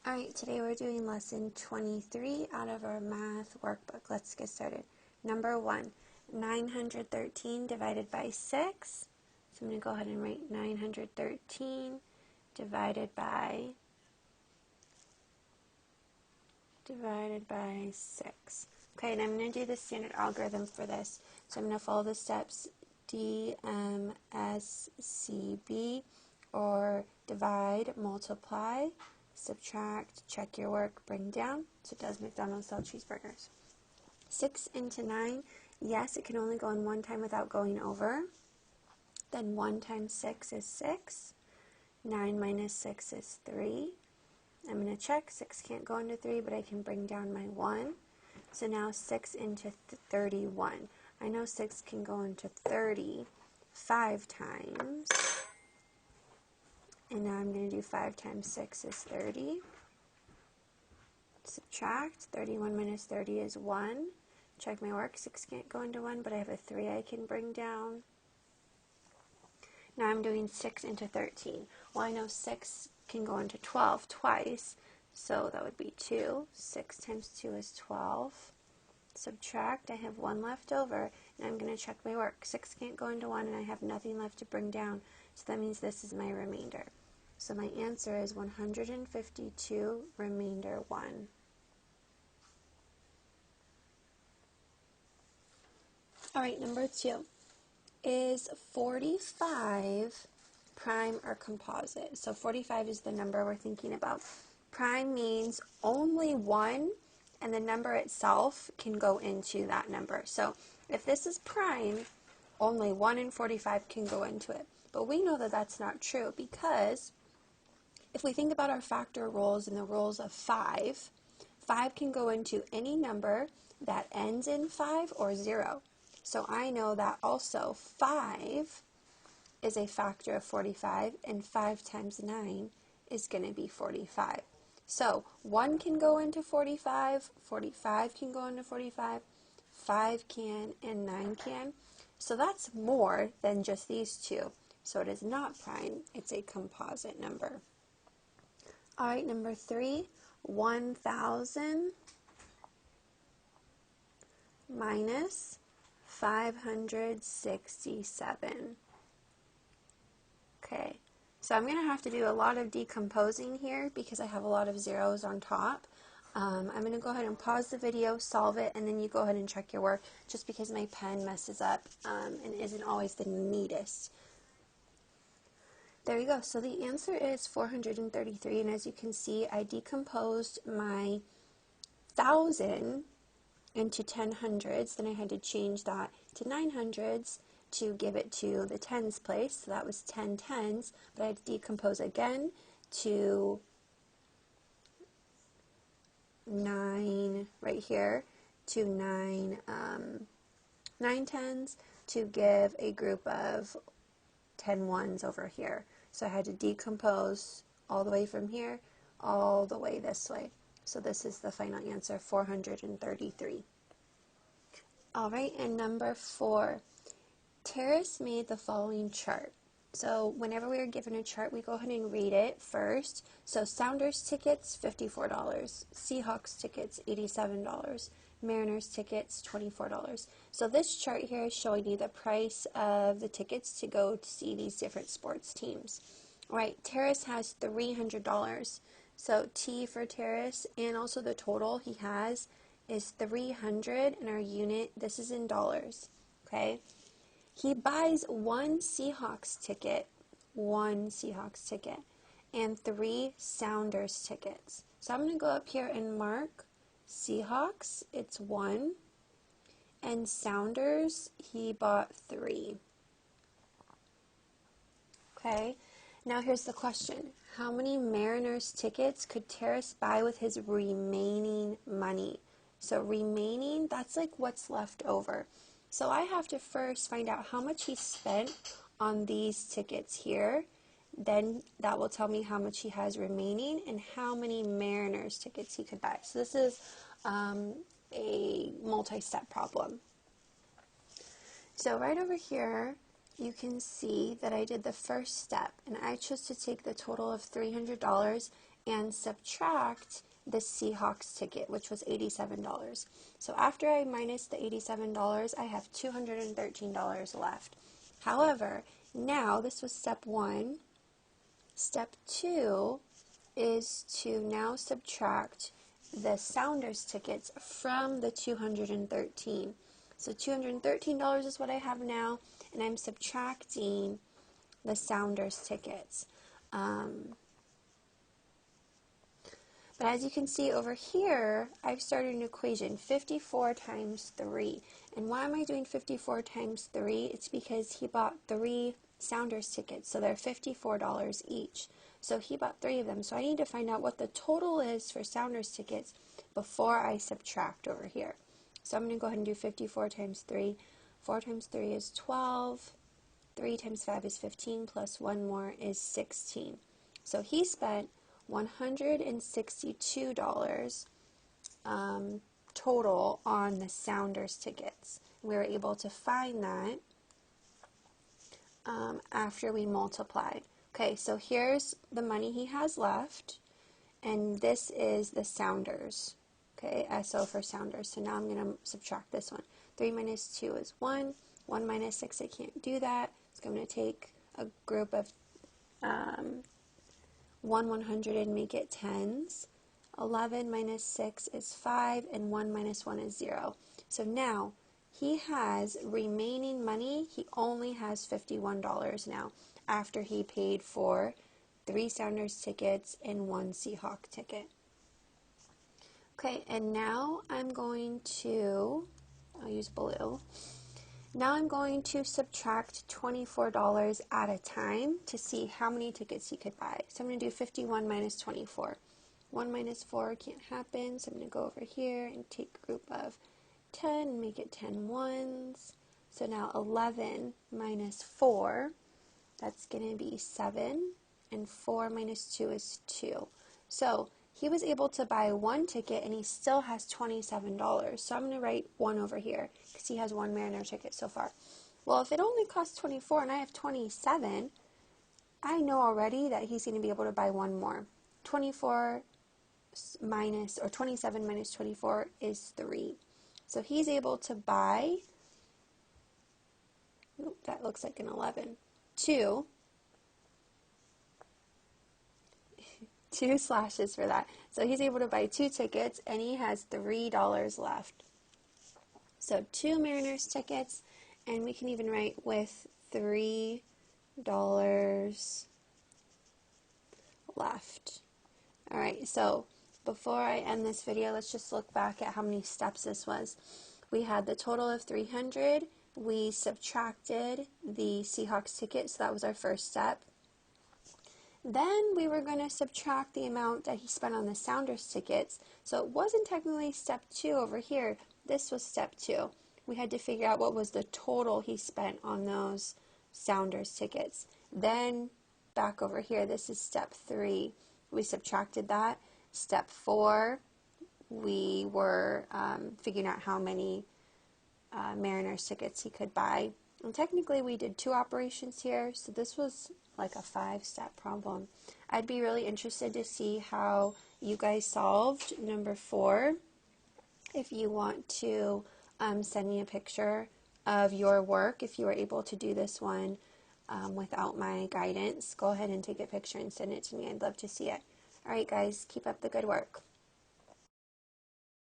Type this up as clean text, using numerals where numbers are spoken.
Alright, today we're doing lesson 23 out of our math workbook. Let's get started. Number 1, 913 divided by 6. So I'm going to go ahead and write 913 divided by 6. Okay, and I'm going to do the standard algorithm for this. So I'm going to follow the steps D, M, S, C, B, or divide, multiply, subtract, check your work, bring down. So it does McDonald's sell cheeseburgers. 6 into 9, yes, it can only go in one time without going over. Then 1 times 6 is 6. 9 minus 6 is 3. I'm going to check. 6 can't go into 3, but I can bring down my 1. So now 6 into 31. I know 6 can go into 30 5 times. And now I'm going to do 5 times 6 is 30. Subtract. 31 minus 30 is 1. Check my work. 6 can't go into 1, but I have a 3 I can bring down. Now I'm doing 6 into 13. Well, I know 6 can go into 12 twice, so that would be 2. 6 times 2 is 12. Subtract. I have 1 left over, and I'm going to check my work. 6 can't go into 1, and I have nothing left to bring down, so that means this is my remainder. So my answer is 152, remainder 1. Alright, number 2. Is 45 prime or composite? So 45 is the number we're thinking about. Prime means only 1, and the number itself can go into that number. So if this is prime, only 1 and 45 can go into it. But we know that that's not true, because if we think about our factor rules and the rules of 5, 5 can go into any number that ends in 5 or 0. So I know that also 5 is a factor of 45, and 5 times 9 is going to be 45. So 1 can go into 45, 45 can go into 45, 5 can, and 9 can. So that's more than just these two. So it is not prime, it's a composite number. Alright, number 3, 1,000 minus 567. Okay, so I'm going to have to do a lot of decomposing here because I have a lot of zeros on top. I'm going to go ahead and pause the video, solve it, and then you go ahead and check your work, just because my pen messes up and isn't always the neatest. There you go. So the answer is 433, and as you can see, I decomposed my 1,000 into 10 hundreds, then I had to change that to 900s to give it to the tens place, so that was 10 tens, but I had to decompose again to 9 right here, to 9 tens to give a group of 10 ones over here. So I had to decompose all the way from here, all the way this way. So this is the final answer, 433. Alright, and number 4. Terrace made the following chart. So whenever we are given a chart, we go ahead and read it first. So Sounders tickets, $54. Seahawks tickets, $87. Mariners tickets, $24. So this chart here is showing you the price of the tickets to go to see these different sports teams. All right, Terrace has $300. So T for Terrace, and also the total he has is 300, and our unit, this is in dollars, okay? He buys one Seahawks ticket, and 3 Sounders tickets. So I'm going to go up here and mark Seahawks, it's 1, and Sounders, he bought 3. Okay, now here's the question. How many Mariners tickets could Terrace buy with his remaining money? So remaining, that's like what's left over. So I have to first find out how much he spent on these tickets here. Then that will tell me how much he has remaining and how many Mariners tickets he could buy. So this is a multi-step problem. So right over here, you can see that I did the first step, and I chose to take the total of $300 and subtract the Seahawks ticket, which was $87. So after I minus the $87, I have $213 left. However, now this was step 1. Step 2 is to now subtract the Sounders tickets from the $213. So $213 is what I have now, and I'm subtracting the Sounders tickets. But as you can see over here, I've started an equation, 54 times 3. And why am I doing 54 times 3? It's because he bought 3 Sounders tickets, so they're $54 each. So he bought 3 of them. So I need to find out what the total is for Sounders tickets before I subtract over here. So I'm going to go ahead and do 54 times 3. 4 times 3 is 12. 3 times 5 is 15, plus 1 more is 16. So he spent $162 total on the Sounders tickets. We were able to find that after we multiplied. Okay, so here's the money he has left, and this is the Sounders. Okay, SO for Sounders. So now I'm going to subtract this one. 3 minus 2 is 1. 1 minus 6, I can't do that. So I'm going to take a group of 100 and make it tens. 11 minus 6 is 5, and 1 minus 1 is 0. So now he has remaining money. He only has $51 now after he paid for 3 Sounders tickets and 1 Seahawk ticket. Okay, and now I'm going to, I'll use blue. Now I'm going to subtract $24 at a time to see how many tickets he could buy. So I'm going to do 51 minus 24. 1 minus 4 can't happen, so I'm going to go over here and take a group of 10 and make it 10 ones. So now 11 minus 4, that's going to be 7, and 4 minus 2 is 2. So he was able to buy 1 ticket and he still has $27. So I'm going to write 1 over here because he has 1 Mariner ticket so far. Well, if it only costs 24 and I have 27, I know already that he's going to be able to buy 1 more. 27 minus 24 is 3. So he's able to buy, that looks like an 11, 2 slashes for that. So he's able to buy 2 tickets and he has $3 left. So 2 Mariners tickets, and we can even write with $3 left. Alright, so before I end this video, let's just look back at how many steps this was. We had the total of 300. We subtracted the Seahawks ticket, so that was our first step. Then we were going to subtract the amount that he spent on the Sounders tickets. So it wasn't technically step 2 over here. This was step 2. We had to figure out what was the total he spent on those Sounders tickets. Then back over here, this is step 3. We subtracted that. Step 4, we were figuring out how many Mariners tickets he could buy. And technically we did 2 operations here, so this was like a 5-step problem. I'd be really interested to see how you guys solved number 4. If you want to send me a picture of your work, if you were able to do this one without my guidance, go ahead and take a picture and send it to me. I'd love to see it. Alright guys, keep up the good work.